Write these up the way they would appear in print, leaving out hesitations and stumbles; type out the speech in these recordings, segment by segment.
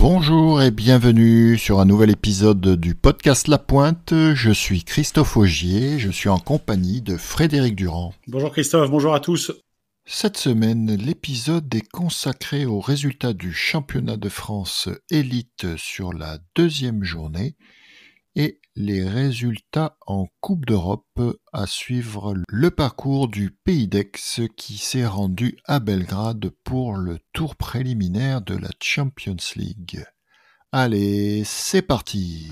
Bonjour et bienvenue sur un nouvel épisode du podcast La Pointe. Je suis Christophe Augier, je suis en compagnie de Frédéric Durand. Bonjour Christophe, bonjour à tous. Cette semaine, l'épisode est consacré aux résultats du championnat de France élite sur la deuxième journée et les résultats en Coupe d'Europe, à suivre le parcours du Pays d'Aix qui s'est rendu à Belgrade pour le tour préliminaire de la Champions League. Allez, c'est parti!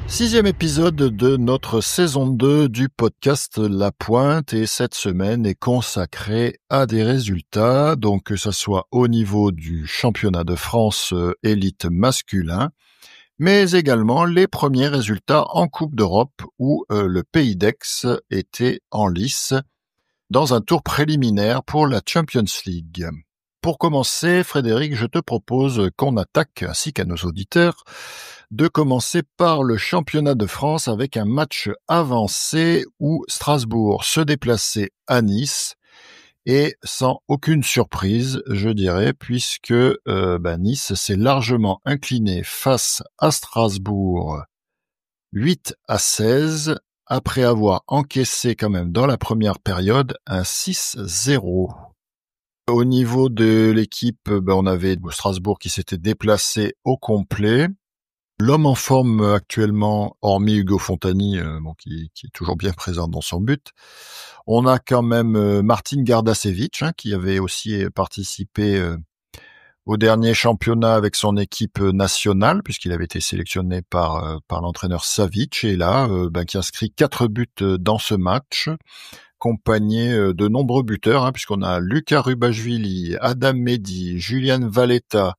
Sixième épisode de notre saison 2 du podcast La Pointe, et cette semaine est consacrée à des résultats, donc que ce soit au niveau du championnat de France élite masculin, mais également les premiers résultats en Coupe d'Europe où le Pays d'Aix était en lice dans un tour préliminaire pour la Champions League. Pour commencer, Frédéric, je te propose qu'on attaque, ainsi qu'à nos auditeurs, de commencer par le championnat de France avec un match avancé où Strasbourg se déplaçait à Nice, et sans aucune surprise, je dirais, puisque Nice s'est largement incliné face à Strasbourg 8-16, après avoir encaissé quand même dans la première période un 6-0. Au niveau de l'équipe, on avait Strasbourg qui s'était déplacé au complet. L'homme en forme actuellement, hormis Hugo Fontani, qui est toujours bien présent dans son but, on a quand même Martin Gardasevic, qui avait aussi participé au dernier championnat avec son équipe nationale, puisqu'il avait été sélectionné par l'entraîneur Savic, et là, qui inscrit 4 buts dans ce match, accompagné de nombreux buteurs, puisqu'on a Luka Rubashvili, Adam Mehdi, Julian Valletta,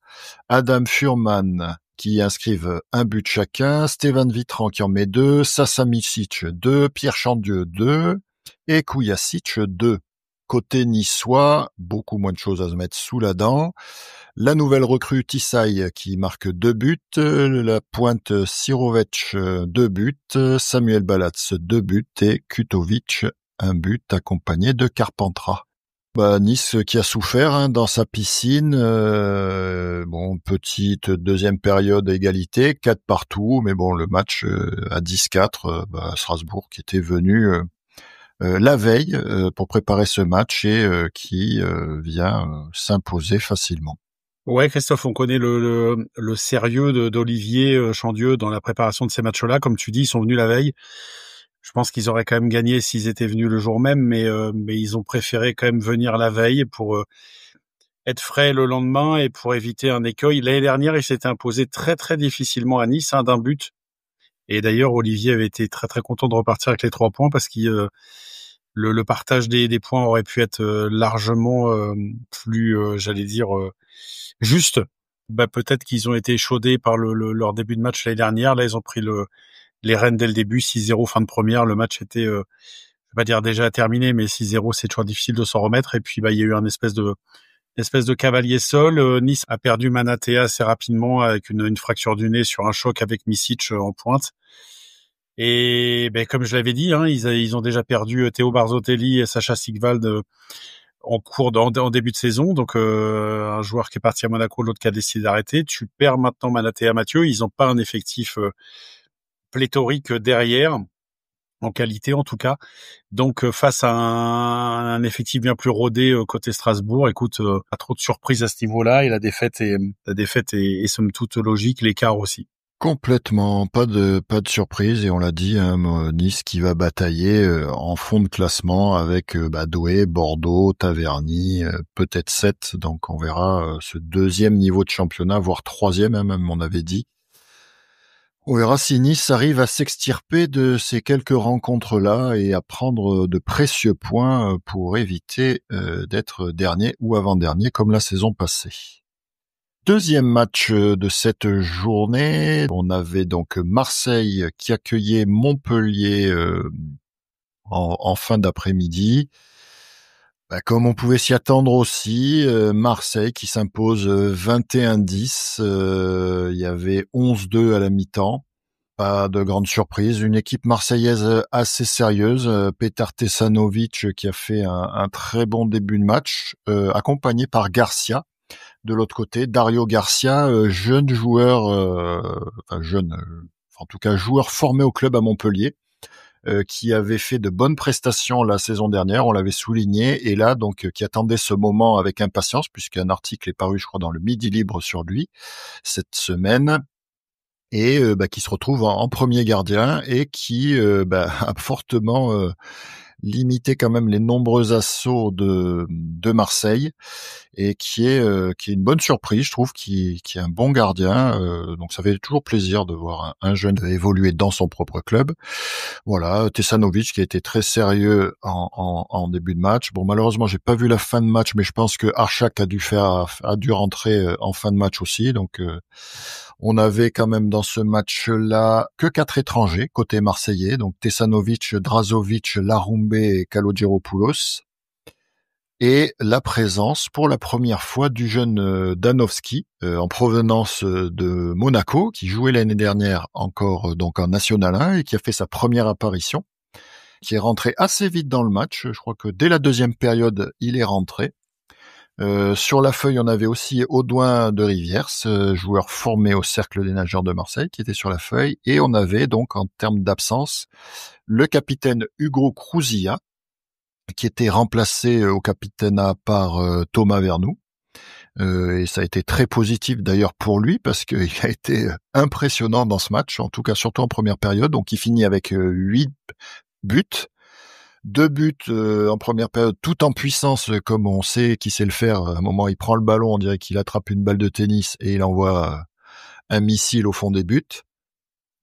Adam Furman, qui inscrivent un but chacun, Stéphane Vitran qui en met 2, Sasa Micic 2, Pierre Chandieu 2 et Kouyasic 2. Côté niçois, beaucoup moins de choses à se mettre sous la dent. La nouvelle recrue Tissaï qui marque 2 buts, la pointe Sirovic 2 buts, Samuel Balatz 2 buts et Kutovic 1 but accompagné de Carpentras. Nice qui a souffert dans sa piscine, petite deuxième période égalité, 4 partout, mais le match à 10-4, Strasbourg qui était venu la veille pour préparer ce match et qui vient s'imposer facilement. Ouais, Christophe, on connaît le sérieux d'Olivier Chandieu dans la préparation de ces matchs-là. Comme tu dis, ils sont venus la veille. Je pense qu'ils auraient quand même gagné s'ils étaient venus le jour même, mais ils ont préféré quand même venir la veille pour être frais le lendemain et pour éviter un écueil. L'année dernière, il s'était imposé très très difficilement à Nice, d'un but. Et d'ailleurs, Olivier avait été très très content de repartir avec les 3 points parce que le partage des points aurait pu être largement plus, juste. Peut-être qu'ils ont été échaudés par leur début de match l'année dernière. Là, ils ont pris les rênes dès le début, 6-0 fin de première. Le match était, je vais pas dire déjà terminé, mais 6-0, c'est toujours difficile de s'en remettre. Et puis, il y a eu une espèce de cavalier sol. Nice a perdu Manatea assez rapidement avec une fracture du nez sur un choc avec Micic en pointe. Et comme je l'avais dit, ils ont déjà perdu Théo Barzottelli et Sacha Sigvald en début de saison. Donc un joueur qui est parti à Monaco, l'autre qui a décidé d'arrêter. Tu perds maintenant Manatea Mathieu. Ils n'ont pas un effectif pléthorique derrière, en qualité en tout cas. Donc face à un effectif bien plus rodé côté Strasbourg, écoute, pas trop de surprises à ce niveau-là, et la défaite est somme toute logique, l'écart aussi. Complètement, pas de surprise, et on l'a dit, Nice qui va batailler en fond de classement avec Douai, Bordeaux, Taverny, peut-être 7, donc on verra ce deuxième niveau de championnat, voire troisième même on avait dit. On verra si Nice arrive à s'extirper de ces quelques rencontres-là et à prendre de précieux points pour éviter d'être dernier ou avant-dernier comme la saison passée. Deuxième match de cette journée, on avait donc Marseille qui accueillait Montpellier en fin d'après-midi. Comme on pouvait s'y attendre aussi, Marseille qui s'impose 21-10, il y avait 11-2 à la mi-temps. Pas de grande surprise, une équipe marseillaise assez sérieuse, Petar Tesanovic qui a fait un très bon début de match, accompagné par Garcia. De l'autre côté, Dario Garcia, jeune joueur, en tout cas joueur formé au club à Montpellier, qui avait fait de bonnes prestations la saison dernière, on l'avait souligné, et là donc qui attendait ce moment avec impatience, puisqu'un article est paru, je crois, dans le Midi Libre sur lui cette semaine, et qui se retrouve en premier gardien et qui a fortement limité quand même les nombreux assauts de Marseille, et qui est une bonne surprise, je trouve, qui est un bon gardien. Donc ça fait toujours plaisir de voir un jeune évoluer dans son propre club. Voilà, Tesanovic qui a été très sérieux en début de match. Bon, malheureusement, j'ai pas vu la fin de match, mais je pense que Arshak a dû rentrer en fin de match aussi. Donc on avait quand même dans ce match-là que 4 étrangers côté marseillais, donc Tesanovic, Drazovic, Larumbe et Kalogiropoulos. Et la présence pour la première fois du jeune Danovski, en provenance de Monaco, qui jouait l'année dernière encore donc en National 1 et qui a fait sa première apparition, qui est rentré assez vite dans le match. Je crois que dès la deuxième période, il est rentré. Sur la feuille, on avait aussi Audouin de Rivières, joueur formé au Cercle des Nageurs de Marseille, qui était sur la feuille. Et on avait donc, en termes d'absence, le capitaine Hugo Crouzilla, qui était remplacé au capitanat par Thomas Vernou. Et ça a été très positif d'ailleurs pour lui, parce qu'il a été impressionnant dans ce match, en tout cas surtout en première période. Donc il finit avec 8 buts. 2 buts en première période, tout en puissance, comme on sait qu'il sait le faire. À un moment, il prend le ballon, on dirait qu'il attrape une balle de tennis et il envoie un missile au fond des buts.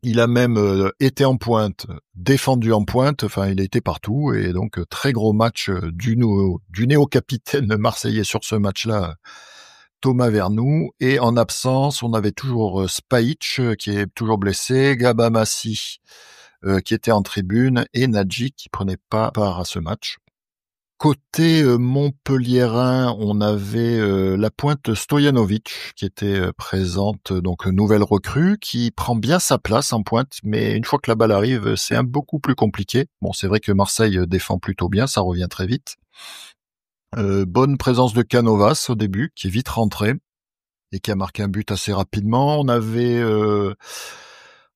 Il a même été en pointe, défendu en pointe, enfin il a été partout, et donc très gros match du néo-capitaine marseillais sur ce match-là, Thomas Vernou. Et en absence, on avait toujours Spajic qui est toujours blessé, Gabamasi qui était en tribune, et Nadji qui prenait pas part à ce match. Côté montpelliérain, on avait la pointe Stojanovic qui était présente, donc nouvelle recrue, qui prend bien sa place en pointe, mais une fois que la balle arrive, c'est beaucoup plus compliqué. Bon, c'est vrai que Marseille défend plutôt bien, ça revient très vite. Bonne présence de Canovas au début, qui est vite rentré et qui a marqué un but assez rapidement. On avait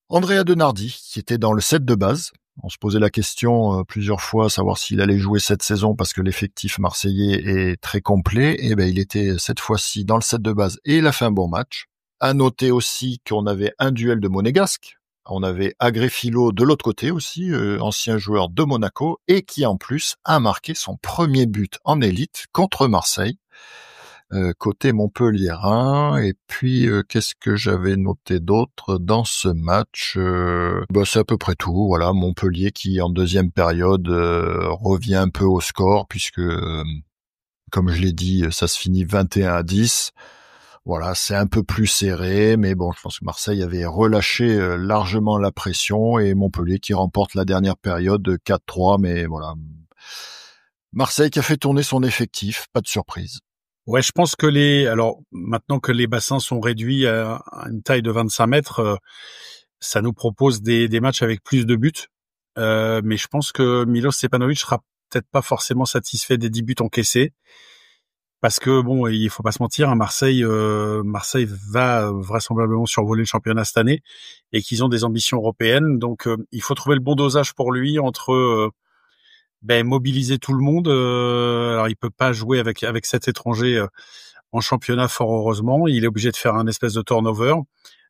Andrea Denardi, qui était dans le set de base. On se posait la question plusieurs fois, savoir s'il allait jouer cette saison, parce que l'effectif marseillais est très complet. Et il était cette fois-ci dans le set de base et il a fait un bon match. À noter aussi qu'on avait un duel de monégasque. On avait Agrefilo de l'autre côté aussi, ancien joueur de Monaco, et qui en plus a marqué son premier but en élite contre Marseille. Côté montpelliérain. Et puis qu'est-ce que j'avais noté d'autre dans ce match? C'est à peu près tout. Voilà, Montpellier qui en deuxième période revient un peu au score, puisque comme je l'ai dit, ça se finit 21-10. Voilà, c'est un peu plus serré, mais bon, je pense que Marseille avait relâché largement la pression, et Montpellier qui remporte la dernière période 4-3. Mais voilà, Marseille qui a fait tourner son effectif, pas de surprise. Ouais, je pense que alors maintenant que les bassins sont réduits à une taille de 25 mètres, ça nous propose des matchs avec plus de buts. Mais je pense que Milos Stepanovic sera peut-être pas forcément satisfait des 10 buts encaissés, parce que bon, il faut pas se mentir, hein, Marseille va vraisemblablement survoler le championnat cette année, et qu'ils ont des ambitions européennes. Donc il faut trouver le bon dosage pour lui entre mobiliser tout le monde. Alors il peut pas jouer avec 7 étrangers en championnat, fort heureusement. Il est obligé de faire un espèce de turnover,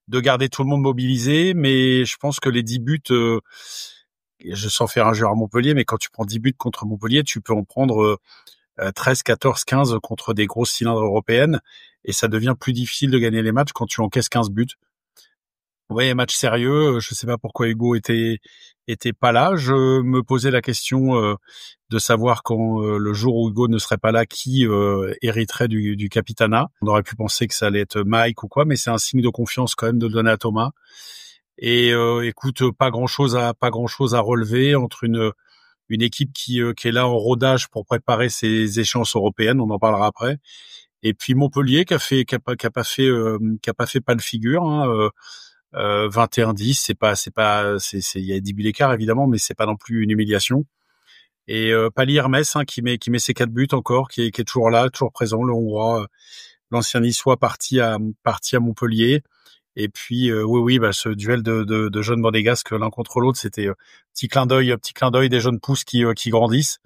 de garder tout le monde mobilisé. Mais je pense que les 10 buts, je sens faire un jeu à Montpellier, mais quand tu prends 10 buts contre Montpellier, tu peux en prendre 13, 14, 15 contre des grosses cylindres européennes, et ça devient plus difficile de gagner les matchs quand tu encaisses 15 buts. Ouais, match sérieux. Je sais pas pourquoi Hugo était pas là. Je me posais la question de savoir quand le jour où Hugo ne serait pas là, qui hériterait du capitanat. On aurait pu penser que ça allait être Mike ou quoi, mais c'est un signe de confiance quand même de le donner à Thomas. Et écoute, pas grand chose à relever entre une équipe qui est là en rodage pour préparer ses échéances européennes. On en parlera après. Et puis Montpellier qui a pas fait pas de figure, hein. 21-10, il y a 10 buts d'écart évidemment, mais c'est pas non plus une humiliation. Et Pali Hermès, qui met ses 4 buts encore, qui est toujours là, toujours présent, le Hongrois, l'ancien Niçois parti à Montpellier. Et puis oui, ce duel de jeunes monégasques l'un contre l'autre, c'était petit clin d'œil des jeunes pousses qui grandissent.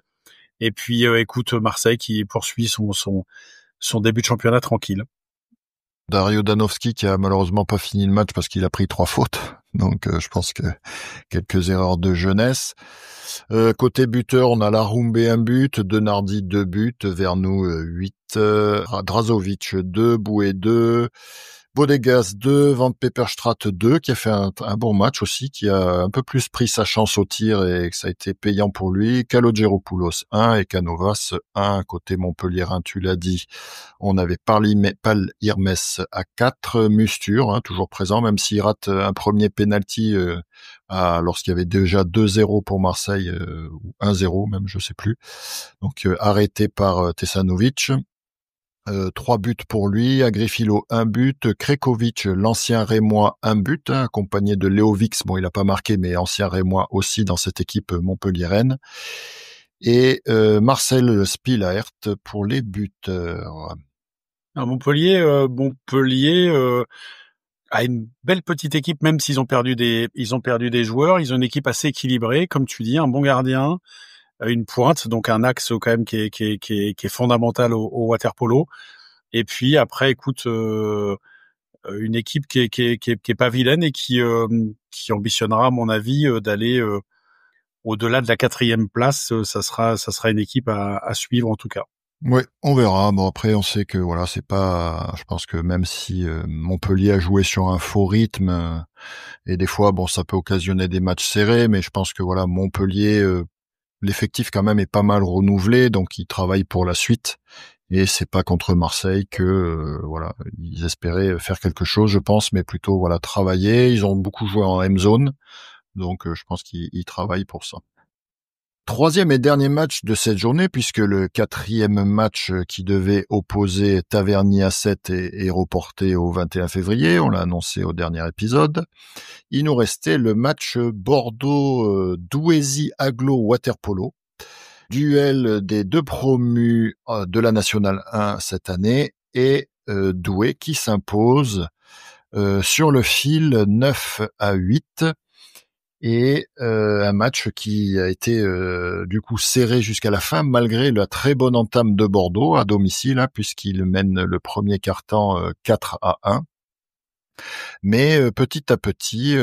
Et puis écoute, Marseille qui poursuit son début de championnat tranquille. Dario Danovski qui a malheureusement pas fini le match parce qu'il a pris 3 fautes. Donc je pense que quelques erreurs de jeunesse. Côté buteur, on a Laroumbé 1 but, Denardi 2 buts, Vernou 8, Drazovic 2, Boué 2, Bodegas 2, Van Peperstraat 2, qui a fait un bon match aussi, qui a un peu plus pris sa chance au tir et que ça a été payant pour lui. Kalogeropoulos 1 et Canovas 1. Côté Montpellierin, tu l'as dit, on avait Pal Irmes à 4, Mustur, toujours présent, même s'il rate un premier penalty lorsqu'il y avait déjà 2-0 pour Marseille, ou 1-0 même, je sais plus. Donc arrêté par Tesanovic. 3 buts pour lui, Agrifilo 1 but, Krekovic, l'ancien Rémois 1 but, accompagné de Leovix, bon il a pas marqué mais ancien Rémois aussi dans cette équipe montpelliéraine, et Marcel Spilaert pour les buteurs. Alors Montpellier a une belle petite équipe, même s'ils ont perdu des joueurs. Ils ont une équipe assez équilibrée, comme tu dis, un bon gardien, une pointe, donc un axe quand même qui est fondamental au water-polo. Et puis après, écoute, une équipe qui est pas vilaine et qui ambitionnera, à mon avis, d'aller au-delà de la 4e place. Ça sera une équipe à suivre en tout cas. Oui, on verra. Bon après, on sait que voilà, c'est pas. Je pense que même si Montpellier a joué sur un faux rythme et des fois, bon, ça peut occasionner des matchs serrés, mais je pense que voilà, Montpellier, l'effectif quand même est pas mal renouvelé, donc ils travaillent pour la suite. Et c'est pas contre Marseille que voilà, ils espéraient faire quelque chose, je pense, mais plutôt voilà travailler. Ils ont beaucoup joué en M-zone, donc je pense qu'ils travaillent pour ça. Troisième et dernier match de cette journée, puisque le 4e match qui devait opposer Taverny à 7 est reporté au 21 février, on l'a annoncé au dernier épisode. Il nous restait le match Bordeaux-Douaisis Aglo Waterpolo, duel des 2 promus de la Nationale 1 cette année, et Douai qui s'impose sur le fil 9-8. Et un match qui a été du coup serré jusqu'à la fin, malgré la très bonne entame de Bordeaux à domicile, puisqu'il mène le premier quart-temps 4-1. Mais petit à petit,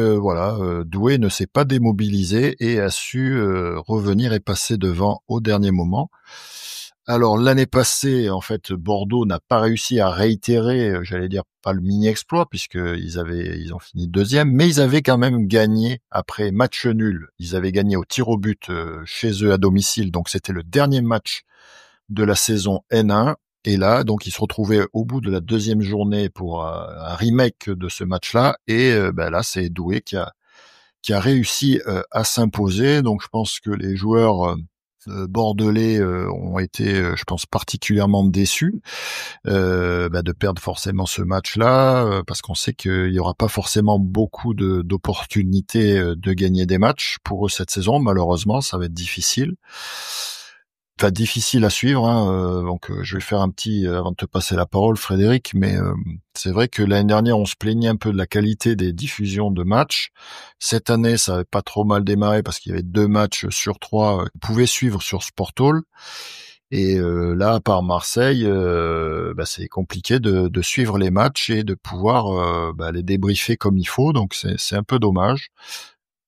Douai ne s'est pas démobilisé et a su revenir et passer devant au dernier moment. Alors l'année passée, en fait, Bordeaux n'a pas réussi à réitérer, j'allais dire pas le mini-exploit, puisqu'ils ont fini 2e, mais ils avaient quand même gagné après match nul. Ils avaient gagné au tir au but chez eux à domicile, donc c'était le dernier match de la saison N1. Et là, donc, ils se retrouvaient au bout de la 2e journée pour un remake de ce match-là. Et là, c'est Douai qui a réussi à s'imposer. Donc, je pense que les joueurs bordelais ont été, je pense, particulièrement déçus de perdre forcément ce match-là, parce qu'on sait qu'il y aura pas forcément beaucoup d'opportunités de gagner des matchs pour eux cette saison. Malheureusement, ça va être difficile. Enfin, difficile à suivre, donc je vais faire un petit avant de te passer la parole, Frédéric, mais c'est vrai que l'année dernière on se plaignait un peu de la qualité des diffusions de matchs. Cette année ça avait pas trop mal démarré parce qu'il y avait 2 matchs sur 3 qu'on pouvait suivre sur Sportall, et là à part Marseille, c'est compliqué de suivre les matchs et de pouvoir les débriefer comme il faut, donc c'est un peu dommage.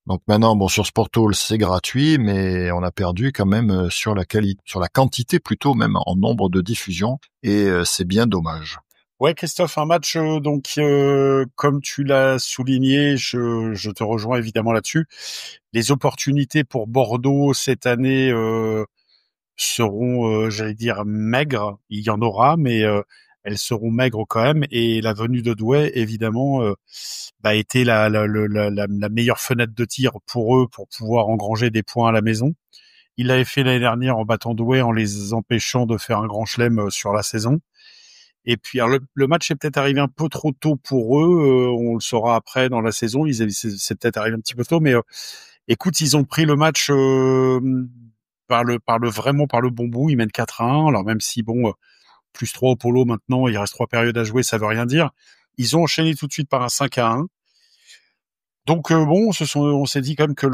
Donc maintenant, bon, sur Sportall, c'est gratuit, mais on a perdu quand même sur la qualité, sur la quantité plutôt, même en nombre de diffusions, et c'est bien dommage. Ouais, Christophe, un match comme tu l'as souligné, je te rejoins évidemment là-dessus. Les opportunités pour Bordeaux cette année seront, j'allais dire, maigres. Il y en aura, mais elles seront maigres quand même. Et la venue de Douai, évidemment, était la meilleure fenêtre de tir pour eux pour pouvoir engranger des points à la maison. Il l'avait fait l'année dernière en battant Douai, en les empêchant de faire un grand chelem sur la saison. Et puis alors, le match est peut-être arrivé un peu trop tôt pour eux. On le saura après dans la saison. C'est peut-être arrivé un petit peu tôt, mais écoute, ils ont pris le match vraiment par le bon bout. Ils mènent 4-1. Alors même si bon, plus 3 au polo maintenant, il reste 3 périodes à jouer, ça veut rien dire. Ils ont enchaîné tout de suite par un 5-1. Donc bon, on s'est dit quand même que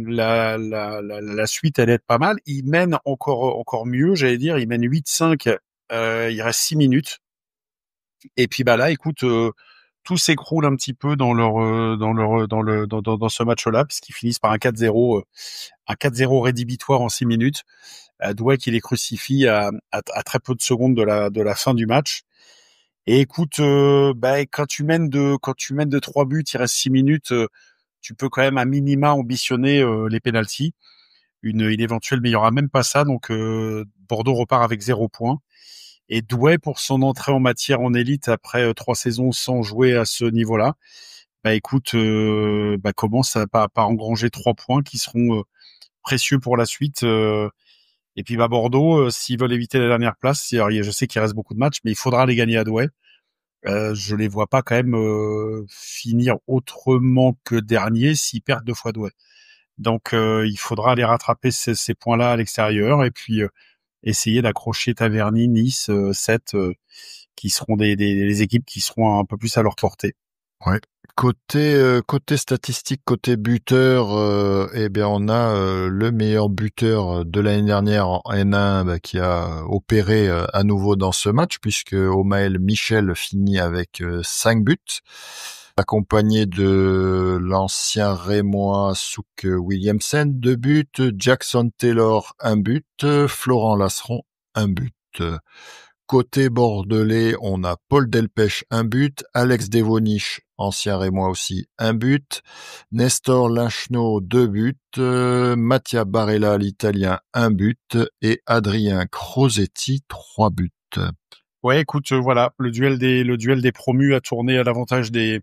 la suite allait être pas mal. Ils mènent encore mieux, j'allais dire. Ils mènent 8-5. Il reste 6 minutes. Et puis bah là, écoute, tout s'écroule un petit peu dans ce match-là, puisqu'ils finissent par un 4-0 rédhibitoire en 6 minutes. Douai qui les crucifie à très peu de secondes de la fin du match. Et écoute, bah, quand tu mènes de 3 buts, il reste 6 minutes, tu peux quand même à minima ambitionner les pénaltys. Une éventuelle, mais il y aura même pas ça, donc Bordeaux repart avec 0 points. Et Douai, pour son entrée en matière en élite après 3 saisons sans jouer à ce niveau-là, bah écoute, bah commence par engranger 3 points qui seront précieux pour la suite. Et puis bah Bordeaux, s'ils veulent éviter la dernière place, alors, je sais qu'il reste beaucoup de matchs, mais il faudra les gagner à Douai. Je les vois pas quand même finir autrement que dernier s'ils perdent 2 fois Douai. Donc il faudra aller rattraper ces points-là à l'extérieur et puis essayer d'accrocher Taverny, Nice, 7, qui seront des équipes qui seront un peu plus à leur portée. Ouais. Côté statistique, côté buteur, eh bien on a le meilleur buteur de l'année dernière en N1 qui a opéré à nouveau dans ce match, puisque Omaël Michel finit avec 5 buts, accompagné de l'ancien Rémois Souk Williamson, 2 buts, Jackson Taylor, 1 but, Florent Lasseron, 1 but. Côté bordelais, on a Paul Delpech, 1 but, Alex Devonish, ancien Rémois aussi, 1 but, Nestor Linchneau, 2 buts, Mattia Barella, l'italien, 1 but, et Adrien Crosetti, 3 buts. Ouais, écoute, voilà, le duel des promus a tourné à l'avantage des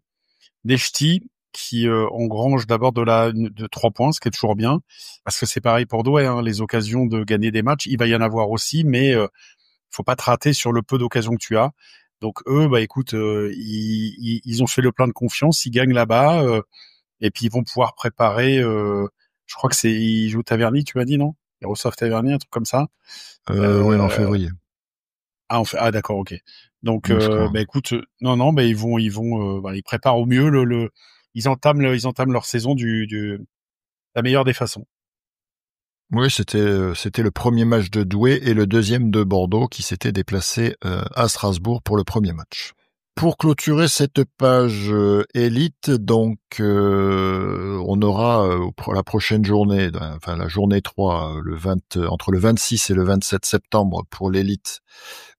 ch'tis qui engrangent d'abord de 3 points, ce qui est toujours bien, parce que c'est pareil pour Douai, hein, les occasions de gagner des matchs, il va y en avoir aussi, mais faut pas te rater sur le peu d'occasions que tu as. Donc eux, bah écoute, ils ont fait le plein de confiance, ils gagnent là-bas, et puis ils vont pouvoir préparer. Je crois que ils jouent Taverny, tu m'as dit non? Ils reçoivent Taverny, un truc comme ça. Ouais, en Euh, février, ah d'accord, ok. Donc je crois. bah écoute, non, bah bah, ils préparent au mieux ils entament leur saison la meilleure des façons. Oui, c'était le premier match de Douai et le deuxième de Bordeaux qui s'était déplacé à Strasbourg pour le premier match. Pour clôturer cette page élite, donc on aura pour la prochaine journée, enfin la journée 3, entre le 26 et le 27 septembre pour l'élite,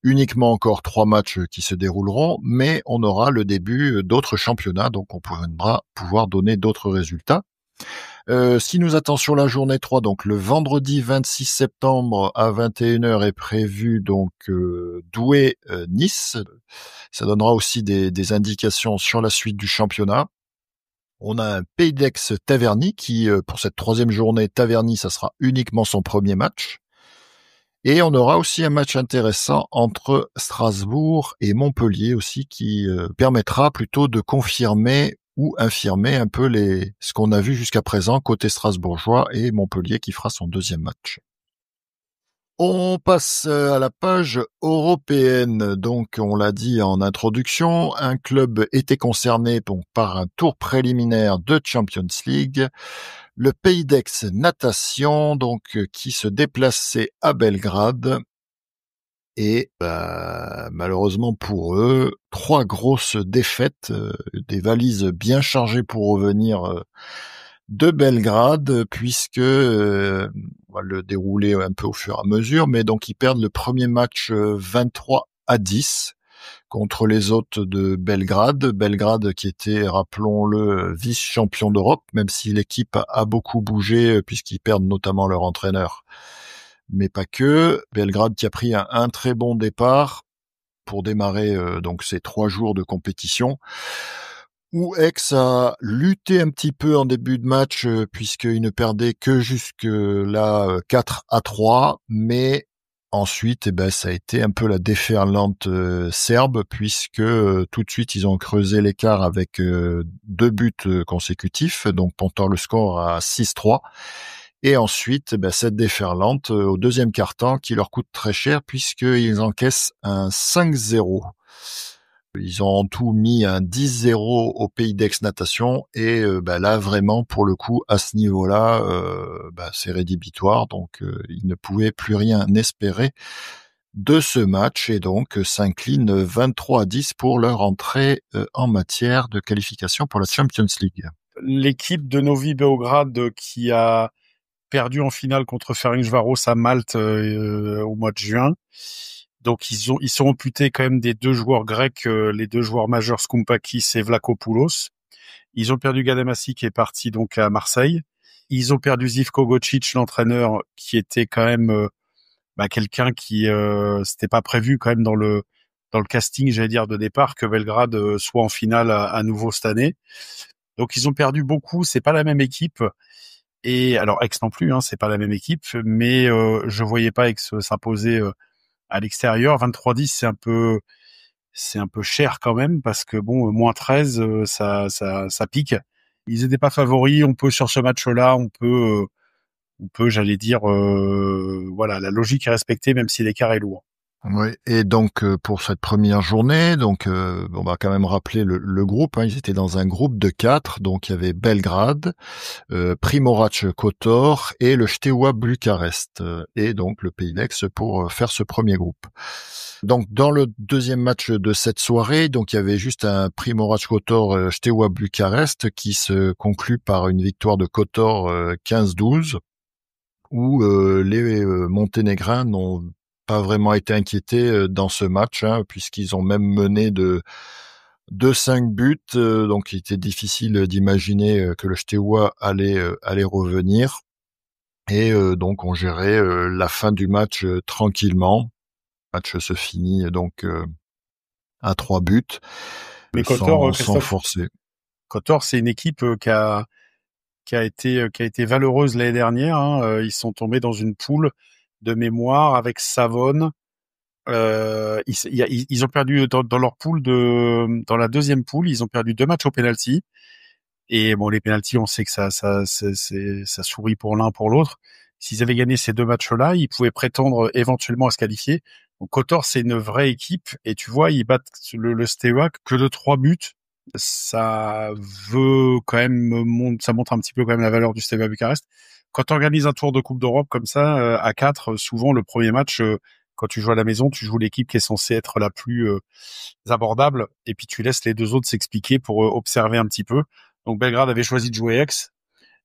uniquement encore 3 matchs qui se dérouleront, mais on aura le début d'autres championnats, donc on pourra pouvoir donner d'autres résultats. Ce qui nous attend sur la journée 3, donc le vendredi 26 septembre à 21h est prévu donc Douai-Nice. Ça donnera aussi des indications sur la suite du championnat. On a un Pays d'Aix Taverny qui, pour cette troisième journée, Taverny, ça sera uniquement son premier match. Et on aura aussi un match intéressant entre Strasbourg et Montpellier aussi qui permettra plutôt de confirmer ou infirmer un peu ce qu'on a vu jusqu'à présent côté strasbourgeois et Montpellier qui fera son deuxième match. On passe à la page européenne. Donc, on l'a dit en introduction, un club était concerné par un tour préliminaire de Champions League. Le Pays d'Aix Natation, donc, qui se déplaçait à Belgrade. Et malheureusement pour eux, 3 grosses défaites, des valises bien chargées pour revenir de Belgrade, puisque on va le dérouler un peu au fur et à mesure, mais donc ils perdent le premier match 23-10 contre les hôtes de Belgrade. Belgrade qui était, rappelons-le, vice-champion d'Europe, même si l'équipe a beaucoup bougé, puisqu'ils perdent notamment leur entraîneur. Mais pas que. Belgrade qui a pris un très bon départ pour démarrer donc ces 3 jours de compétition, où Aix a lutté un petit peu en début de match puisqu'il ne perdait que jusque là 4-3, mais Ensuite, ça a été un peu la déferlante serbe, puisque tout de suite ils ont creusé l'écart avec 2 buts consécutifs, donc portant le score à 6-3. Et ensuite, cette déferlante au deuxième quart-temps qui leur coûte très cher, puisqu'ils encaissent un 5-0. Ils ont en tout mis un 10-0 au Pays d'Aix Natation, et là vraiment pour le coup à ce niveau-là, c'est rédhibitoire, donc ils ne pouvaient plus rien espérer de ce match, et donc s'inclinent 23-10 pour leur entrée en matière de qualification pour la Champions League. L'équipe de Novi Beograd qui a perdu en finale contre Ferencváros à Malte au mois de juin. Donc ils sont amputés quand même des 2 joueurs grecs, les 2 joueurs majeurs Skoumpakis et Vlachopoulos. Ils ont perdu Gadamasi qui est parti donc à Marseille. Ils ont perdu Živko Gocic, l'entraîneur, qui était quand même quelqu'un qui c'était pas prévu quand même dans le casting, j'allais dire, de départ, que Belgrade soit en finale à nouveau cette année. Donc ils ont perdu beaucoup, c'est pas la même équipe. Et alors Aix non plus, hein, c'est pas la même équipe, mais je voyais pas Aix s'imposer à l'extérieur. 23-10, c'est un peu cher quand même, parce que bon, moins 13, ça pique. Ils étaient pas favoris. On peut sur ce match-là, j'allais dire, voilà, la logique est respectée, même si l'écart est lourd. Oui, et donc pour cette première journée, donc on va quand même rappeler le groupe, hein. Ils étaient dans un groupe de 4, donc il y avait Belgrade, Primorac Kotor et le Steaua Bucarest, et donc le Pays d'Aix pour faire ce premier groupe. Donc dans le deuxième match de cette soirée, donc il y avait juste un Primorac Kotor Steaua Bucarest qui se conclut par une victoire de Kotor 15-12, où les Monténégrins n'ont pas vraiment été inquiétés dans ce match, hein, puisqu'ils ont même mené de 5 buts, donc il était difficile d'imaginer que le Steaua allait revenir, et donc on gérait la fin du match tranquillement. Le match se finit donc à 3 buts, Mais Kotor, sans Christophe, forcer. Kotor, c'est une équipe qui a été valeureuse l'année dernière, hein. Ils sont tombés dans une poule de mémoire avec Savone. Ils ont perdu dans leur poule dans la deuxième poule, ils ont perdu 2 matchs au penalty. Et bon, les penalties, on sait que ça sourit pour l'un pour l'autre. S'ils avaient gagné ces 2 matchs-là, ils pouvaient prétendre éventuellement à se qualifier. Donc Kotor, c'est une vraie équipe, et tu vois, ils battent le Steaua que de 3 buts. Ça veut quand même ça montre un petit peu quand même la valeur du Steaua Bucarest. Quand tu organises un tour de Coupe d'Europe comme ça à 4, souvent le premier match, quand tu joues à la maison, tu joues l'équipe qui est censée être la plus abordable, et puis tu laisses les 2 autres s'expliquer pour observer un petit peu. Donc Belgrade avait choisi de jouer Aix,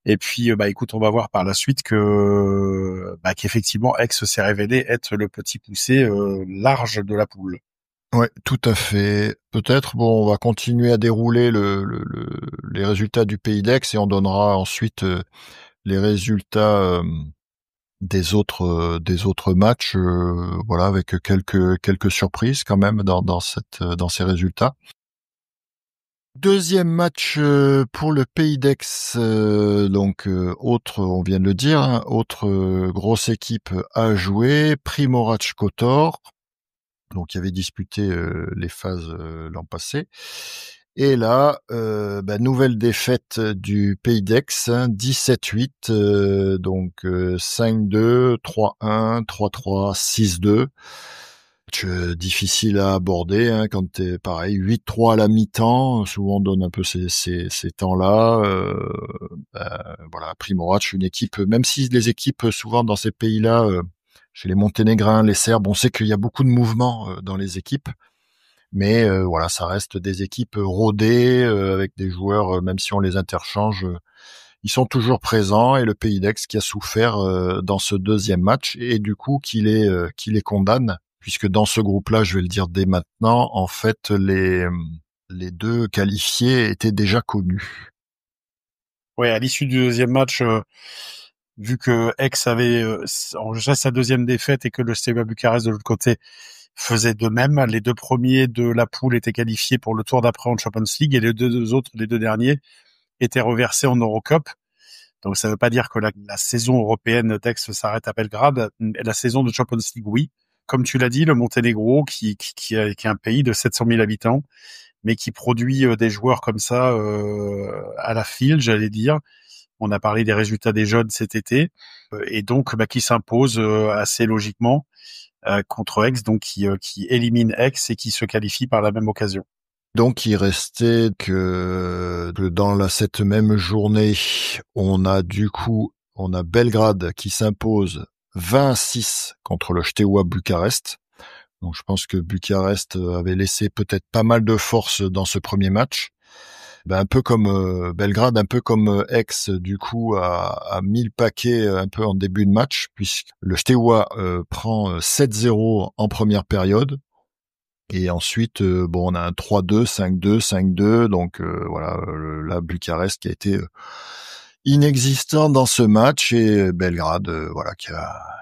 et puis écoute, on va voir par la suite qu'effectivement Aix s'est révélé être le petit poussé large de la poule. Ouais, tout à fait. Peut-être, bon, on va continuer à dérouler les résultats du Pays d'Aix, et on donnera ensuite les résultats des autres matchs, voilà, avec quelques surprises quand même dans ces résultats. Deuxième match pour le Pays d'Aix, donc autre, on vient de le dire, hein, autre grosse équipe à jouer, Primorac Kotor, donc qui avait disputé les phases l'an passé. Et là, nouvelle défaite du Pays d'Aix, hein, 17-8, donc 5-2, 3-1, 3-3, 6-2. Match difficile à aborder, hein, quand t'es pareil, 8-3 à la mi-temps, souvent on donne un peu ces temps-là. Voilà, Primorac, une équipe, même si les équipes souvent dans ces pays-là, chez les Monténégrins, les Serbes, on sait qu'il y a beaucoup de mouvements dans les équipes, mais voilà, ça reste des équipes rodées, avec des joueurs, même si on les interchange, ils sont toujours présents, et le Pays d'Aix qui a souffert dans ce deuxième match, et du coup qui les condamne, puisque dans ce groupe-là, je vais le dire dès maintenant, en fait les 2 qualifiés étaient déjà connus. Ouais, à l'issue du deuxième match, vu que Aix avait enregistré sa deuxième défaite et que le Steaua Bucarest de l'autre côté faisait de même, les 2 premiers de la poule étaient qualifiés pour le tour d'après en Champions League, et les deux derniers étaient reversés en Eurocup. Donc ça veut pas dire que la saison européenne d'Aix s'arrête à Belgrade. La saison de Champions League, oui. Comme tu l'as dit, le Monténégro, qui est un pays de 700 000 habitants, mais qui produit des joueurs comme ça à la file, j'allais dire. On a parlé des résultats des jeunes cet été, et donc qui s'impose assez logiquement contre Aix, donc qui élimine Aix et qui se qualifie par la même occasion. Donc il restait que dans cette même journée, on a Belgrade qui s'impose 20-6 contre le Steaua Bucarest. Donc je pense que Bucarest avait laissé peut-être pas mal de force dans ce premier match. Un peu comme Belgrade, un peu comme Aix, du coup, a mis le paquet un peu en début de match, puisque le Steaua prend 7-0 en première période. Et ensuite, on a un 3-2, 5-2, 5-2. Donc voilà, la Bucarest qui a été inexistant dans ce match, et Belgrade, qui a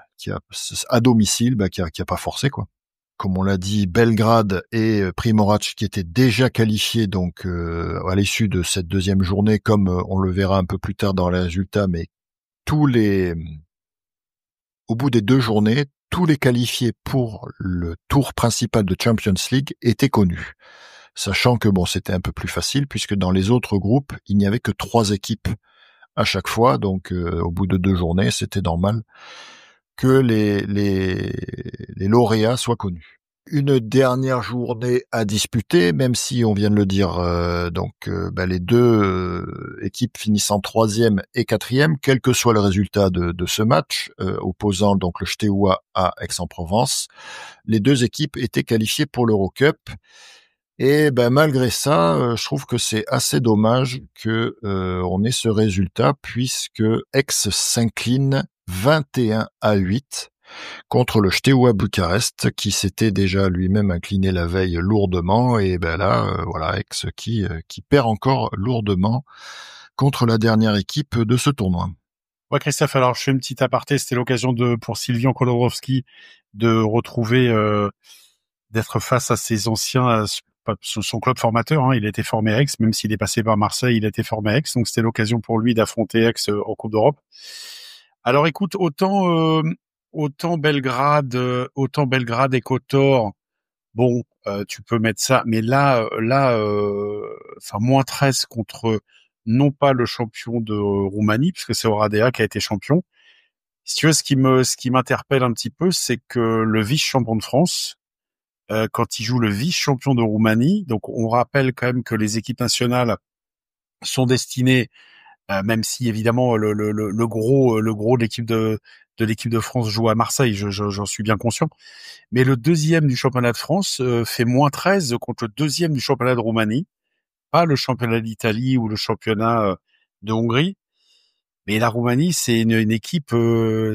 à domicile, qui a pas forcé, quoi. Comme on l'a dit, Belgrade et Primorac qui étaient déjà qualifiés donc à l'issue de cette deuxième journée, comme on le verra un peu plus tard dans les résultats, mais au bout des 2 journées, tous les qualifiés pour le tour principal de Champions League étaient connus. Sachant que c'était un peu plus facile puisque dans les autres groupes, il n'y avait que 3 équipes à chaque fois, donc au bout de 2 journées, c'était normal que les lauréats soient connus. Une dernière journée à disputer, même si on vient de le dire, les deux équipes finissant 3e et 4e, quel que soit le résultat de ce match, opposant donc le Steaua à Aix-en-Provence, les deux équipes étaient qualifiées pour l'Eurocup. Et malgré ça, je trouve que c'est assez dommage que on ait ce résultat, puisque Aix s'incline 21-8 contre le Steaua Bucarest, qui s'était déjà lui-même incliné la veille lourdement, et Aix qui perd encore lourdement contre la dernière équipe de ce tournoi. Ouais, Christophe, alors je fais une petite aparté, c'était l'occasion pour Sylvian Kolorowski de retrouver, d'être face à ses anciens, son club formateur, hein. Il a été formé à Aix, même s'il est passé par Marseille, il a été formé à Aix, donc c'était l'occasion pour lui d'affronter Aix en Coupe d'Europe. Alors écoute, autant Belgrade et Kotor, bon, tu peux mettre ça, mais là, moins 13 contre non pas le champion de Roumanie, puisque c'est Oradea qui a été champion. Si tu veux, ce qui m'interpelle un petit peu, c'est que le vice-champion de France, quand il joue le vice-champion de Roumanie, donc on rappelle quand même que les équipes nationales sont destinées, même si évidemment le gros de l'équipe de France joue à Marseille, j'en suis bien conscient. Mais le deuxième du championnat de France fait moins 13 contre le deuxième du championnat de Roumanie, pas le championnat d'Italie ou le championnat de Hongrie. Mais la Roumanie, c'est une équipe,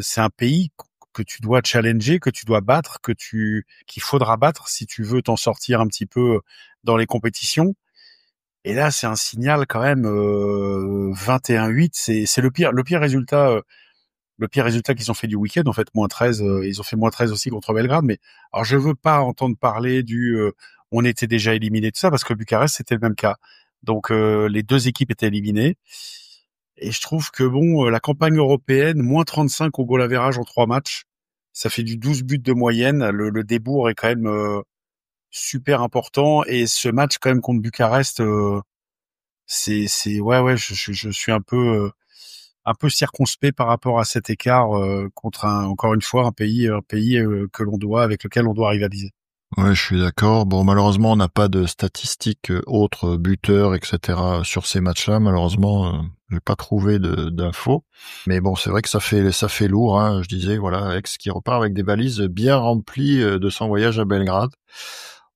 c'est un pays que tu dois challenger, que tu dois battre, qu'il faudra battre si tu veux t'en sortir un petit peu dans les compétitions. Et là, c'est un signal quand même 21-8, c'est le pire résultat. Le pire résultat qu'ils ont fait du week-end, en fait, moins 13, ils ont fait moins 13 aussi contre Belgrade, mais alors je veux pas entendre parler on était déjà éliminé, tout ça, parce que Bucarest, c'était le même cas. Donc les deux équipes étaient éliminées. Et je trouve que la campagne européenne, moins 35 au goal average en 3 matchs, ça fait du 12 buts de moyenne. Le débours est quand même super important. Et ce match quand même contre Bucarest, je suis un peu circonspect par rapport à cet écart contre encore une fois un pays avec lequel on doit rivaliser. Ouais, je suis d'accord. Bon, malheureusement, on n'a pas de statistiques autres, buteurs, etc. sur ces matchs-là. Malheureusement, j'ai pas trouvé d'infos. Mais bon, c'est vrai que ça fait lourd, hein. Je disais, voilà, Aix qui repart avec des valises bien remplies de son voyage à Belgrade.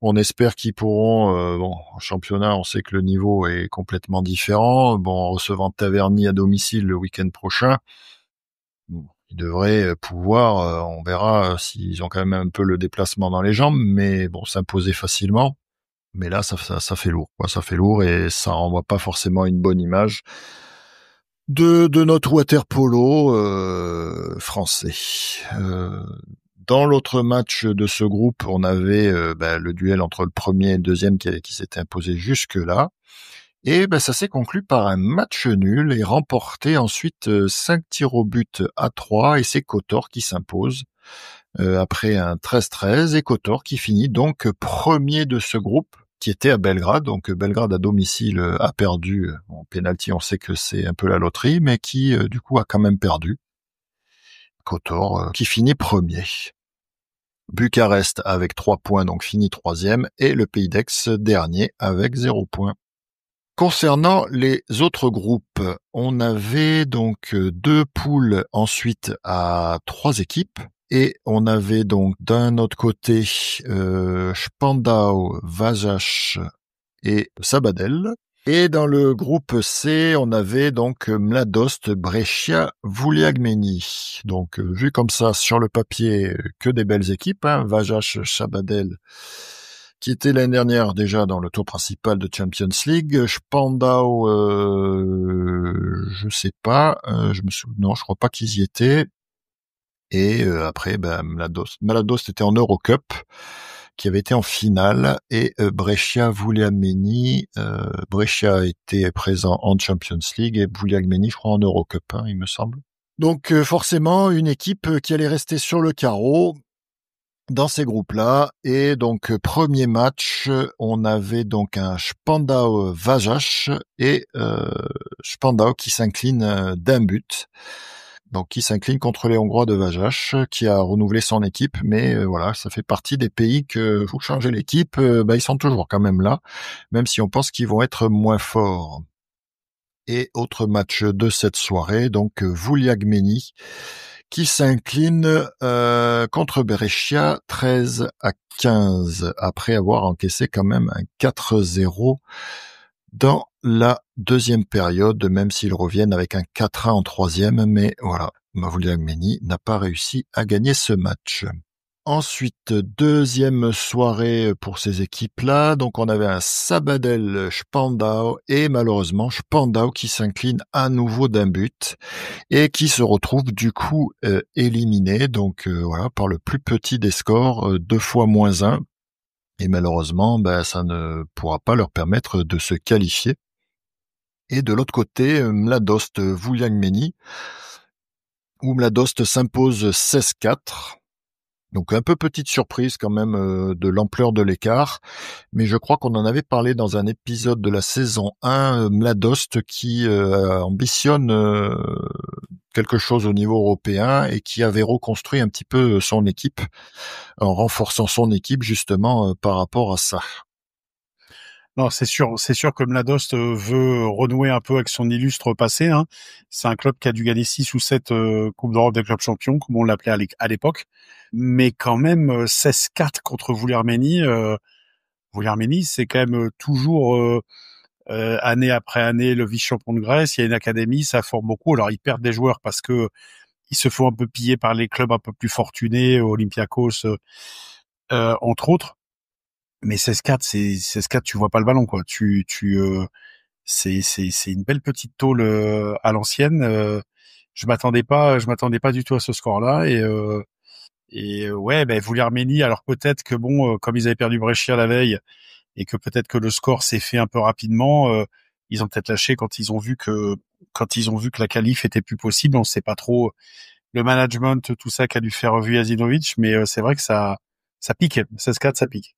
On espère qu'ils pourront, en championnat, on sait que le niveau est complètement différent. Bon, en recevant Taverny à domicile le week-end prochain, ils devraient pouvoir, on verra s'ils ont quand même un peu le déplacement dans les jambes, mais bon, s'imposer facilement. Mais là, ça fait lourd, quoi. Ça fait lourd et ça renvoie pas forcément une bonne image de notre water polo français. Dans l'autre match de ce groupe, on avait le duel entre le premier et le deuxième qui s'était imposé jusque-là. Et ça s'est conclu par un match nul et remporté ensuite 5 tirs au but à 3, et c'est Kotor qui s'impose après un 13-13, et Kotor qui finit donc premier de ce groupe qui était à Belgrade. Donc Belgrade à domicile a perdu en penalty, on sait que c'est un peu la loterie, mais qui du coup a quand même perdu. Kotor qui finit premier. Bucarest avec 3 points, donc finit troisième, et le Pays d'Aix dernier avec 0 points. Concernant les autres groupes, on avait donc 2 poules ensuite à 3 équipes, et on avait donc d'un autre côté Spandau, Vasas et Sabadell. Et dans le groupe C, on avait donc Mladost, Brescia, Vouliagmeni. Donc vu comme ça sur le papier, que des belles équipes, hein, Vasas, Sabadell, qui était l'année dernière déjà dans le tour principal de Champions League. Spandau, je sais pas, non, je crois pas qu'ils y étaient. Et après, Mladost était en Eurocup, qui avait été en finale, et Brescia Vouliagmeni, Brescia était présent en Champions League et Vouliagmeni, je crois, en Eurocup, hein, il me semble. Donc forcément une équipe qui allait rester sur le carreau dans ces groupes-là. Et donc premier match, on avait donc un Spandau Vasas, et Spandau qui s'incline d'un but. Donc qui s'incline contre les Hongrois de Vasas, qui a renouvelé son équipe, mais voilà, ça fait partie des pays que vous changez l'équipe, ils sont toujours quand même là, même si on pense qu'ils vont être moins forts. Et autre match de cette soirée, donc Vouliagmeni, qui s'incline contre Brescia 13-15, après avoir encaissé quand même un 4-0 dans la deuxième période, même s'ils reviennent avec un 4-1 en troisième, mais voilà, Vouliagmeni n'a pas réussi à gagner ce match. Ensuite, deuxième soirée pour ces équipes-là, donc on avait un Sabadell-Spandau, et malheureusement Spandau qui s'incline à nouveau d'un but et qui se retrouve du coup éliminé, donc voilà, par le plus petit des scores, 2 fois -1, et malheureusement ça ne pourra pas leur permettre de se qualifier. Et de l'autre côté, Mladost Vouliagmeni, où Mladost s'impose 16-4. Donc un peu petite surprise quand même de l'ampleur de l'écart, mais je crois qu'on en avait parlé dans un épisode de la saison 1, Mladost qui ambitionne quelque chose au niveau européen et qui avait reconstruit un petit peu son équipe en renforçant son équipe justement par rapport à ça. Non, c'est sûr que Mladost veut renouer un peu avec son illustre passé, hein. C'est un club qui a dû gagner 6 ou 7 Coupes d'Europe des clubs champions, comme on l'appelait à l'époque. Mais quand même, 16-4 contre Vouliagmeni. Vouliagmeni, c'est quand même toujours, année après année, le vice-champion de Grèce. Il y a une académie, ça forme beaucoup. Alors, ils perdent des joueurs parce que ils se font un peu piller par les clubs un peu plus fortunés, Olympiakos, entre autres. Mais 16-4, c'est 16-4, tu vois pas le ballon, quoi. C'est une belle petite tôle à l'ancienne. Je m'attendais pas du tout à ce score-là. Ouais, Vouliagmeni. Alors peut-être que bon, comme ils avaient perdu Brescia la veille et que peut-être que le score s'est fait un peu rapidement, ils ont peut-être lâché quand ils ont vu que la qualif était plus possible. On sait pas trop le management, tout ça qu'a dû faire Vujasinovic, mais c'est vrai que ça pique. 16-4, ça pique.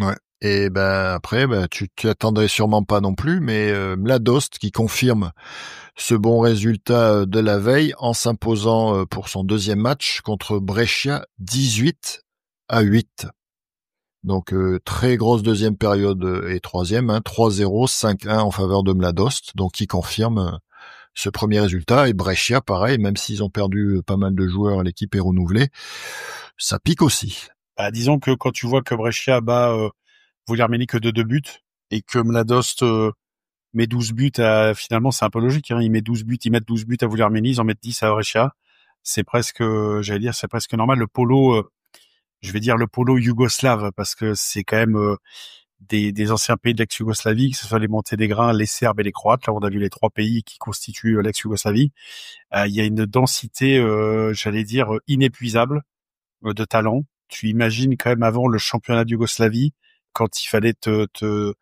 Ouais. Et après, tu attendrais sûrement pas non plus, mais Mladost qui confirme ce bon résultat de la veille en s'imposant pour son deuxième match contre Brescia 18-8. Donc très grosse deuxième période et troisième, 3-0, 5-1 en faveur de Mladost, donc qui confirme ce premier résultat. Et Brescia, pareil, même s'ils ont perdu pas mal de joueurs, l'équipe est renouvelée, ça pique aussi. Disons que quand tu vois que Brescia bat Vouliagmeni que de 2 buts et que Mladost met 12 buts finalement c'est un peu logique, hein, ils mettent 12 buts à Vouliagmeni, ils en mettent 10 à Brescia. C'est presque c'est presque normal. Le polo, je vais dire le polo yougoslave, parce que c'est quand même des anciens pays de l'ex-Yougoslavie, que ce soit les Monténégrins, les Serbes et les Croates. Là, on a vu les 3 pays qui constituent l'ex-Yougoslavie. Il y a une densité, inépuisable de talent. Tu imagines quand même avant le championnat de Yougoslavie, quand il fallait te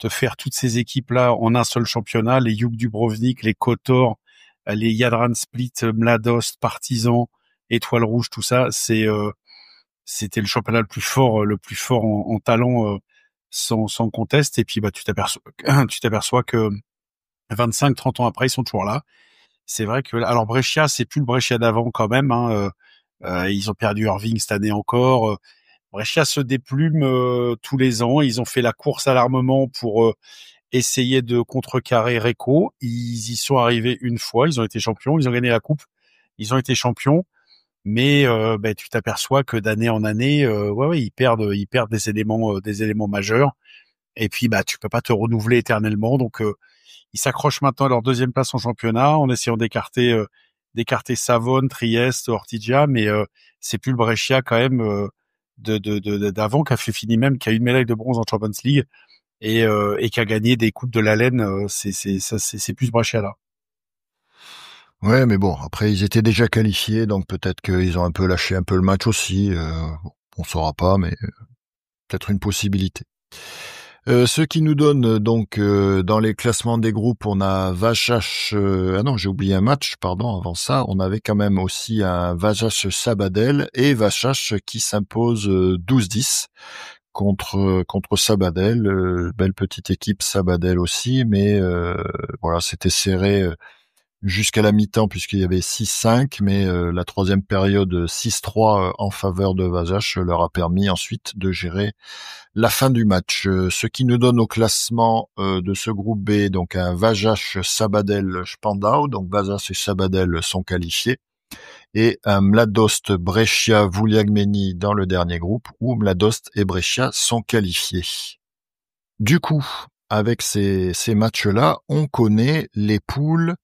te faire toutes ces équipes-là en un seul championnat, les Juk Dubrovnik, les Kotor, les Jadran Split, Mladost, Partizan, Étoile Rouge, tout ça, c'était le championnat le plus fort en talent, sans conteste. Et puis, bah, tu t'aperçois que 25, 30 ans après, ils sont toujours là. C'est vrai que, alors Brescia, c'est plus le Brescia d'avant quand même, hein. Ils ont perdu Irving cette année encore. Brescia se déplume tous les ans. Ils ont fait la course à l'armement pour essayer de contrecarrer Recco. Ils y sont arrivés une fois. Ils ont été champions. Ils ont gagné la coupe. Ils ont été champions. Mais ben, tu t'aperçois que d'année en année, ouais, ils perdent des éléments majeurs. Et puis bah tu peux pas te renouveler éternellement. Donc ils s'accrochent maintenant à leur deuxième place en championnat en essayant d'écarter Savone, Trieste, Ortigia, mais c'est plus le Brescia quand même d'avant qui a fait fini même, qui a une médaille de bronze en Champions League et qui a gagné des coupes de la laine. C'est plus ce Brescia là. Ouais, mais bon, après ils étaient déjà qualifiés, donc peut-être qu'ils ont un peu lâché un peu le match aussi. On saura pas, mais peut-être une possibilité. Ce qui nous donne donc dans les classements des groupes, on a Vachash. Ah non, j'ai oublié un match. Pardon. Avant ça, on avait quand même aussi un Vachash Sabadell et Vachash qui s'impose 12-10 contre Sabadell. Belle petite équipe Sabadell aussi, mais voilà, c'était serré jusqu'à la mi-temps puisqu'il y avait 6-5, mais la troisième période 6-3 en faveur de Vachash leur a permis ensuite de gérer la fin du match. Ce qui nous donne au classement de ce groupe B donc un Vachash Sabadell Spandau, donc Vachash et Sabadell sont qualifiés, et un Mladost Brescia Vouliagmeni dans le dernier groupe où Mladost et Brescia sont qualifiés. Du coup, avec ces matchs-là, on connaît les poules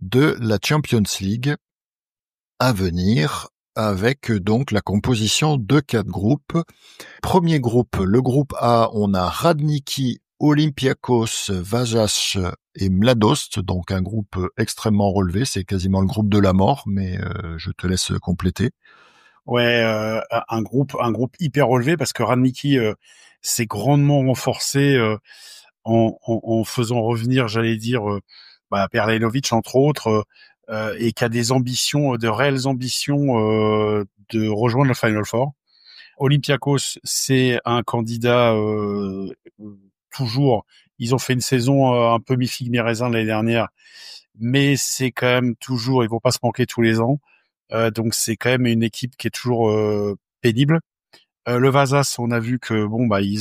de la Champions League à venir, avec donc la composition de 4 groupes. Premier groupe, le groupe A, on a Radniki, Olympiakos, Vachash et Mladost, donc un groupe extrêmement relevé, c'est quasiment le groupe de la mort, mais je te laisse compléter. Ouais, un groupe hyper relevé parce que Radniki s'est grandement renforcé en faisant revenir, j'allais dire, Perlenovic entre autres, et qui a des ambitions, de réelles ambitions de rejoindre le Final Four. Olympiakos, c'est un candidat toujours. Ils ont fait une saison un peu mi-figue mi-raisin l'année dernière, mais c'est quand même toujours. Ils vont pas se manquer tous les ans, donc c'est quand même une équipe qui est toujours pénible. Le Vasas, on a vu que bon bah ils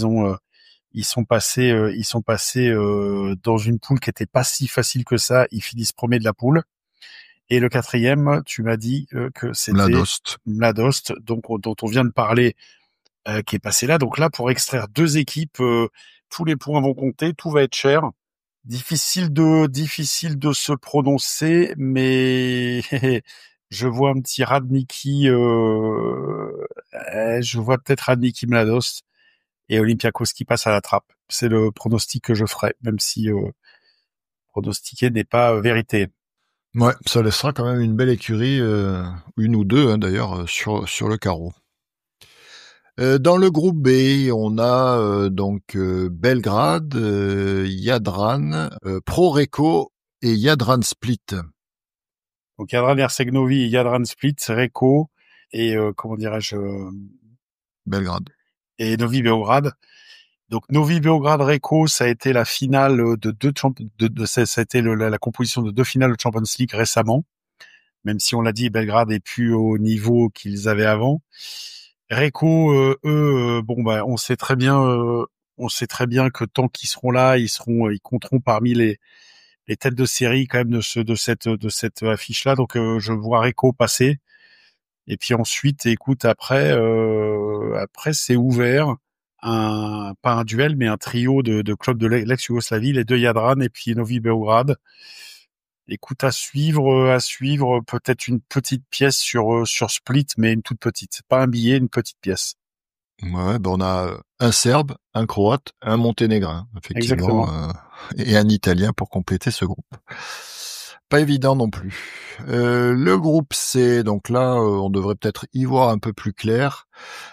sont passés dans une poule qui était pas si facile que ça. Ils finissent premier de la poule. Et le quatrième, tu m'as dit que c'était Mladost, donc dont on vient de parler, qui est passé là. Donc là, pour extraire deux équipes, tous les points vont compter, tout va être cher. Difficile de se prononcer, mais je vois un petit Radniki, je vois peut-être Radniki Mladost et Olympiakos qui passe à la trappe. C'est le pronostic que je ferai, même si pronostiquer n'est pas vérité. Ouais, ça laissera quand même une belle écurie, une ou deux d'ailleurs, sur le carreau. Dans le groupe B, on a donc Belgrade, Jadran, Pro-Recco et Jadran Split. Donc Jadran Ercegnovi et Jadran Split, Recco et comment dirais-je Belgrade. Et Novi Beograd. Donc Novi Beograd Recco, ça a été la finale ça a été la composition de deux finales de Champions League récemment. Même si on l'a dit, Belgrade est plus au niveau qu'ils avaient avant. Recco, eux, bon bah on sait très bien que tant qu'ils seront là, ils compteront parmi les têtes de série quand même de cette affiche là. Donc je vois Recco passer. Et puis ensuite, écoute, après c'est ouvert, pas un duel, mais un trio de clubs de l'ex-Yougoslavie, les deux Jadran et puis Novi Beograd. Écoute, à suivre, peut-être une petite pièce sur Split, mais une toute petite, pas un billet, une petite pièce. Ouais, on a un Serbe, un Croate, un Monténégrin, effectivement, et un Italien pour compléter ce groupe. Pas évident non plus. Le groupe C, donc là, on devrait peut-être y voir un peu plus clair.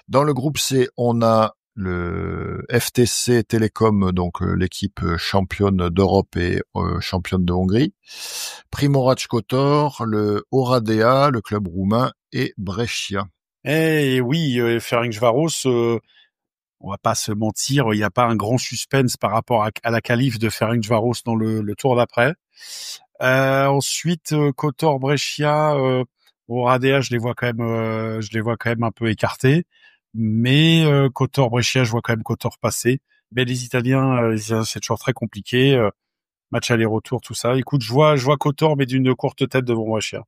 Dans le groupe C, on a le FTC Télécom, donc l'équipe championne d'Europe et championne de Hongrie, Primorac Kotor, le Oradea, le club roumain, et Brescia. Eh oui, Ferencváros, on va pas se mentir, il n'y a pas un grand suspense par rapport à la qualif de Ferencváros dans le tour d'après. Ensuite, Kotor, Brescia, Oradea, je les vois quand même un peu écartés. Mais Kotor, Brescia, je vois quand même Kotor passer. Mais les Italiens, c'est toujours très compliqué. Match aller-retour, tout ça. Écoute, je vois Kotor, mais d'une courte tête devant Brescia.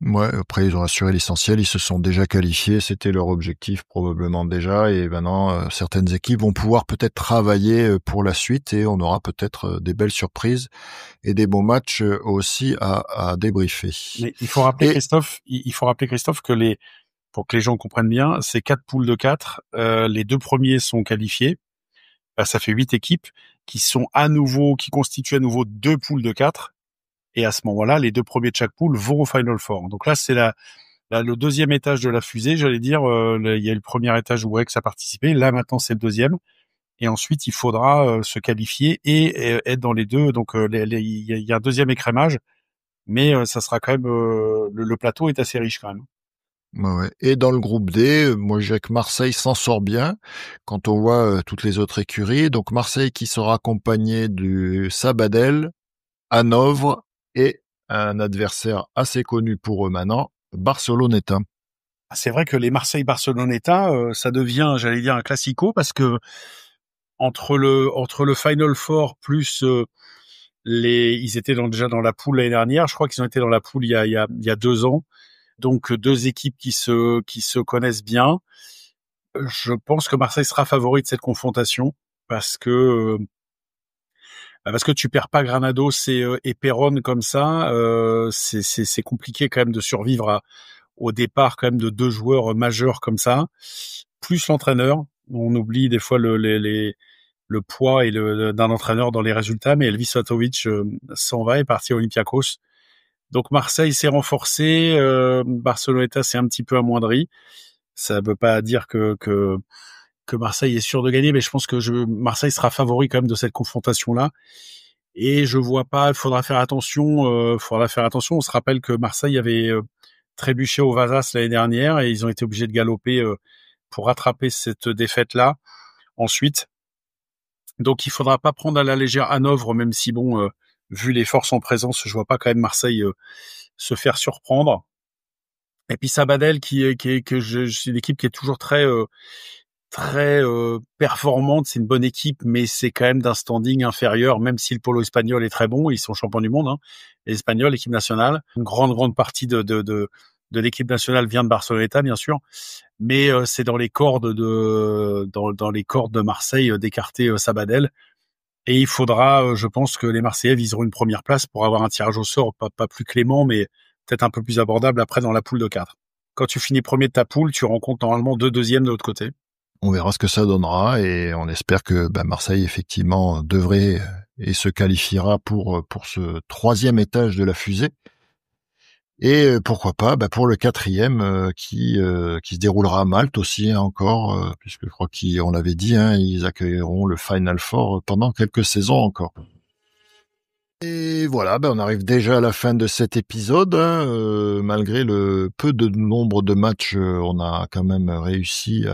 Ouais, après ils ont assuré l'essentiel, ils se sont déjà qualifiés, c'était leur objectif probablement déjà, et maintenant certaines équipes vont pouvoir peut-être travailler pour la suite et on aura peut-être des belles surprises et des bons matchs aussi à débriefer. Mais il faut rappeler Christophe, que pour que les gens comprennent bien, c'est 4 poules de 4, les 2 premiers sont qualifiés. Ça fait 8 équipes qui constituent à nouveau 2 poules de 4. Et à ce moment-là, les 2 premiers de chaque poule vont au Final Four. Donc là, c'est le deuxième étage de la fusée, j'allais dire. Il y a eu le premier étage où Aix a participé. Là, maintenant, c'est le deuxième. Et ensuite, il faudra se qualifier et être dans les deux. Donc, il y a un deuxième écrémage. Mais ça sera quand même... le plateau est assez riche quand même. Ouais. Et dans le groupe D, moi je dirais que Marseille s'en sort bien quand on voit toutes les autres écuries. Donc Marseille qui sera accompagné du Sabadell, Hanovre et un adversaire assez connu pour eux maintenant, Barceloneta. C'est vrai que les Marseille-Barceloneta, ça devient, j'allais dire, un classico parce que entre le Final Four plus ils étaient déjà dans la poule l'année dernière. Je crois qu'ils ont été dans la poule il y a 2 ans. Donc 2 équipes qui se connaissent bien. Je pense que Marseille sera favori de cette confrontation parce que tu perds pas Granados et Perron comme ça. C'est compliqué quand même de survivre au départ quand même de 2 joueurs majeurs comme ça, plus l'entraîneur. On oublie des fois le poids d'un entraîneur dans les résultats, mais Elvis Vatovic s'en va et est parti à Olympiakos. Donc Marseille s'est renforcé, Barceloneta s'est un petit peu amoindri. Ça veut pas dire que Marseille est sûr de gagner, mais je pense que Marseille sera favori quand même de cette confrontation-là. Et je vois pas, il faudra faire attention. On se rappelle que Marseille avait trébuché au Vasas l'année dernière et ils ont été obligés de galoper pour rattraper cette défaite-là. Ensuite, donc il faudra pas prendre à la légère Hanovre, même si bon, vu les forces en présence, je vois pas quand même Marseille se faire surprendre. Et puis Sabadell c'est une équipe qui est toujours très performante, c'est une bonne équipe, mais c'est quand même d'un standing inférieur, même si le polo espagnol est très bon, ils sont champions du monde, hein. Les Espagnols, l'équipe nationale, une grande partie de l'équipe nationale vient de Barceloneta, bien sûr, mais c'est dans les cordes de Marseille d'écarter Sabadell. Et il faudra, je pense que les Marseillais viseront une première place pour avoir un tirage au sort pas plus clément, mais peut-être un peu plus abordable après dans la poule de 4. Quand tu finis premier de ta poule, tu rencontres normalement 2 deuxièmes de l'autre côté. On verra ce que ça donnera et on espère que Marseille effectivement devrait et se qualifiera pour ce 3e étage de la fusée. Et pourquoi pas pour le 4e qui se déroulera à Malte aussi encore, puisque je crois qu'on l'avait dit, ils accueilleront le Final Four pendant quelques saisons encore. Et voilà, on arrive déjà à la fin de cet épisode. Malgré le peu de nombre de matchs, on a quand même réussi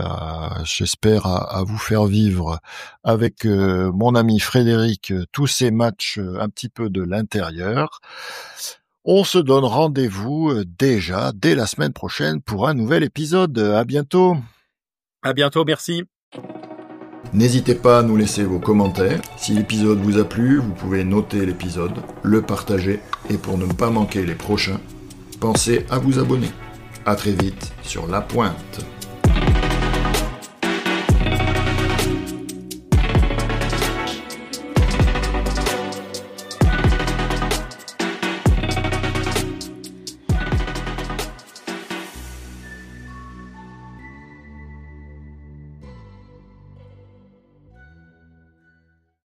j'espère, à vous faire vivre avec mon ami Frédéric tous ces matchs un petit peu de l'intérieur. On se donne rendez-vous déjà dès la semaine prochaine pour un nouvel épisode. À bientôt. À bientôt, merci. N'hésitez pas à nous laisser vos commentaires. Si l'épisode vous a plu, vous pouvez noter l'épisode, le partager et pour ne pas manquer les prochains, pensez à vous abonner. À très vite sur La Pointe.